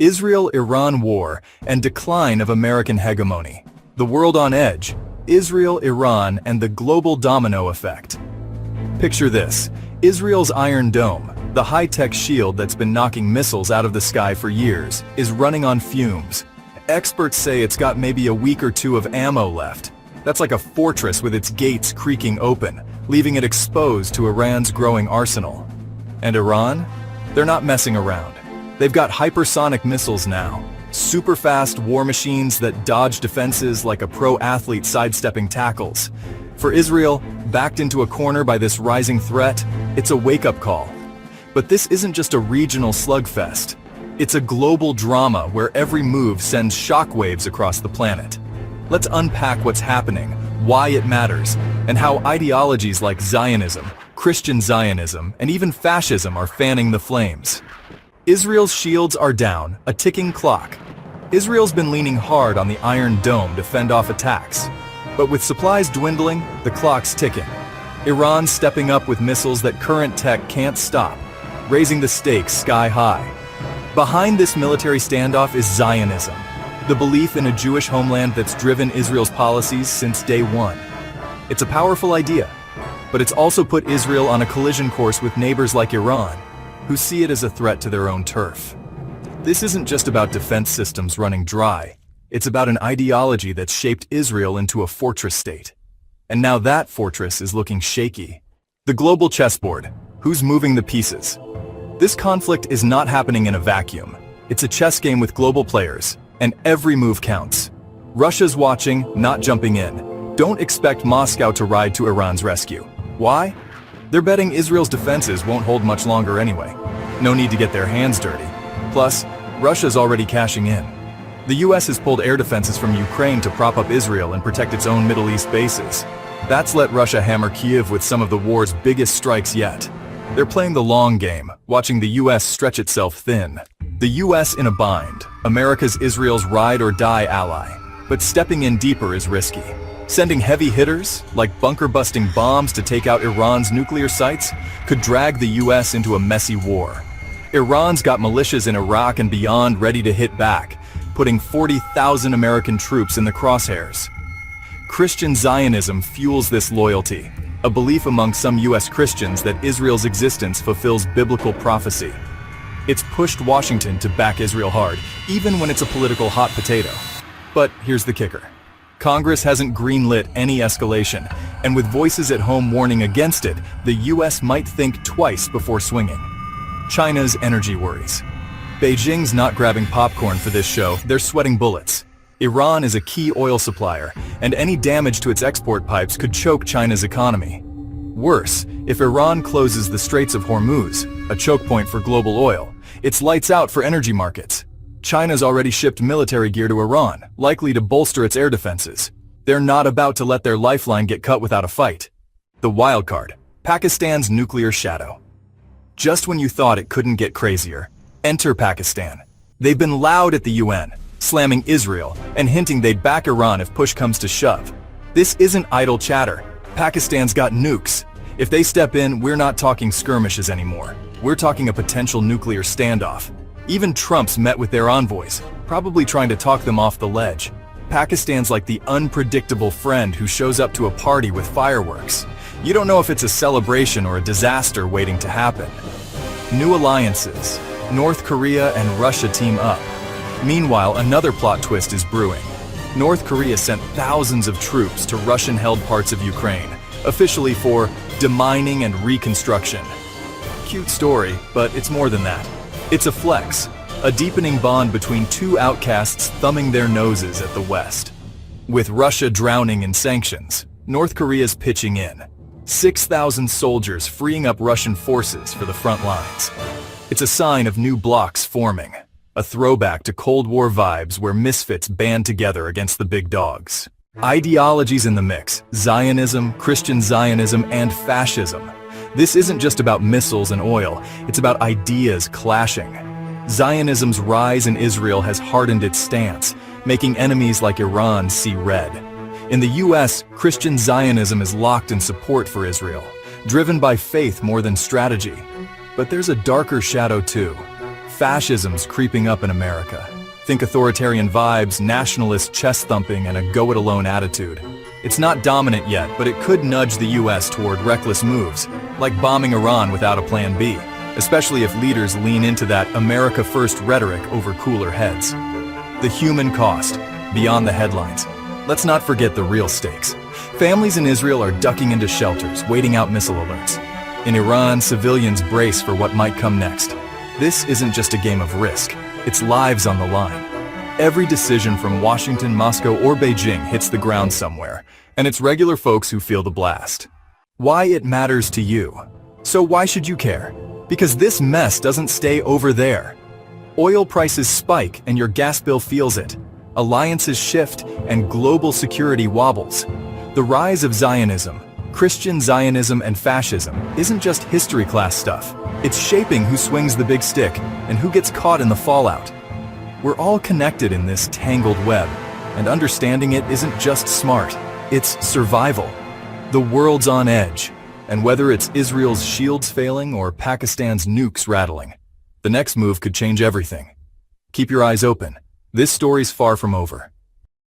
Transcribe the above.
Israel-Iran war and decline of American hegemony. The world on edge. Israel, Iran, and the global domino effect. Picture this. Israel's Iron Dome, the high-tech shield that's been knocking missiles out of the sky for years, is running on fumes. Experts say it's got maybe a week or two of ammo left. That's like a fortress with its gates creaking open, leaving it exposed to Iran's growing arsenal. And Iran? They're not messing around. They've got hypersonic missiles now, super-fast war machines that dodge defenses like a pro athlete sidestepping tackles. For Israel, backed into a corner by this rising threat, it's a wake-up call. But this isn't just a regional slugfest. It's a global drama where every move sends shockwaves across the planet. Let's unpack what's happening, why it matters, and how ideologies like Zionism, Christian Zionism, and even fascism are fanning the flames. Israel's shields are down, a ticking clock. Israel's been leaning hard on the Iron Dome to fend off attacks. But with supplies dwindling, the clock's ticking. Iran's stepping up with missiles that current tech can't stop, raising the stakes sky high. Behind this military standoff is Zionism, the belief in a Jewish homeland that's driven Israel's policies since day one. It's a powerful idea, but it's also put Israel on a collision course with neighbors like Iran, who see it as a threat to their own turf. This isn't just about defense systems running dry. It's about an ideology that's shaped Israel into a fortress state. And now that fortress is looking shaky. The global chessboard. Who's moving the pieces? This conflict is not happening in a vacuum. It's a chess game with global players, and every move counts. Russia's watching, not jumping in. Don't expect Moscow to ride to Iran's rescue. Why? They're betting Israel's defenses won't hold much longer anyway. No need to get their hands dirty. Plus, Russia's already cashing in. The US has pulled air defenses from Ukraine to prop up Israel and protect its own Middle East bases. That's let Russia hammer Kyiv with some of the war's biggest strikes yet. They're playing the long game, watching the US stretch itself thin. The US in a bind, America's Israel's ride-or-die ally. But stepping in deeper is risky. Sending heavy hitters, like bunker-busting bombs to take out Iran's nuclear sites, could drag the US into a messy war. Iran's got militias in Iraq and beyond ready to hit back, putting 40,000 American troops in the crosshairs. Christian Zionism fuels this loyalty, a belief among some US Christians that Israel's existence fulfills biblical prophecy. It's pushed Washington to back Israel hard, even when it's a political hot potato. But here's the kicker. Congress hasn't greenlit any escalation, and with voices at home warning against it, the US might think twice before swinging. China's energy worries. Beijing's not grabbing popcorn for this show, they're sweating bullets. Iran is a key oil supplier, and any damage to its export pipes could choke China's economy. Worse, if Iran closes the Straits of Hormuz, a choke point for global oil, it's lights out for energy markets. China's already shipped military gear to Iran, likely to bolster its air defenses. They're not about to let their lifeline get cut without a fight. The wild card, Pakistan's nuclear shadow. Just when you thought it couldn't get crazier, enter Pakistan. They've been loud at the UN, slamming Israel and hinting they'd back Iran if push comes to shove. This isn't idle chatter. Pakistan's got nukes. If they step in, we're not talking skirmishes anymore. We're talking a potential nuclear standoff. Even Trump's met with their envoys, probably trying to talk them off the ledge. Pakistan's like the unpredictable friend who shows up to a party with fireworks. You don't know if it's a celebration or a disaster waiting to happen. New alliances. North Korea and Russia team up. Meanwhile, another plot twist is brewing. North Korea sent thousands of troops to Russian-held parts of Ukraine, officially for demining and reconstruction. Cute story, but it's more than that. It's a flex, a deepening bond between two outcasts thumbing their noses at the West. With Russia drowning in sanctions, North Korea's pitching in. 6,000 soldiers freeing up Russian forces for the front lines. It's a sign of new blocs forming, a throwback to Cold War vibes where misfits band together against the big dogs. Ideologies in the mix, Zionism, Christian Zionism, and fascism. This isn't just about missiles and oil, it's about ideas clashing. Zionism's rise in Israel has hardened its stance, making enemies like Iran see red. In the US, Christian Zionism is locked in support for Israel, driven by faith more than strategy. But there's a darker shadow too. Fascism's creeping up in America. Think authoritarian vibes, nationalist chest-thumping, and a go-it-alone attitude. It's not dominant yet, but it could nudge the US toward reckless moves, like bombing Iran without a plan B, especially if leaders lean into that America First rhetoric over cooler heads. The human cost, beyond the headlines. Let's not forget the real stakes. Families in Israel are ducking into shelters, waiting out missile alerts. In Iran, civilians brace for what might come next. This isn't just a game of risk, it's lives on the line. Every decision from Washington, Moscow, or Beijing hits the ground somewhere, and it's regular folks who feel the blast. Why it matters to you. So why should you care? Because this mess doesn't stay over there. Oil prices spike and your gas bill feels it. Alliances shift and global security wobbles. The rise of Zionism, Christian Zionism and fascism, isn't just history class stuff. It's shaping who swings the big stick and who gets caught in the fallout. We're all connected in this tangled web, and understanding it isn't just smart, it's survival. The world's on edge, and whether it's Israel's shields failing or Pakistan's nukes rattling, the next move could change everything. Keep your eyes open. This story's far from over.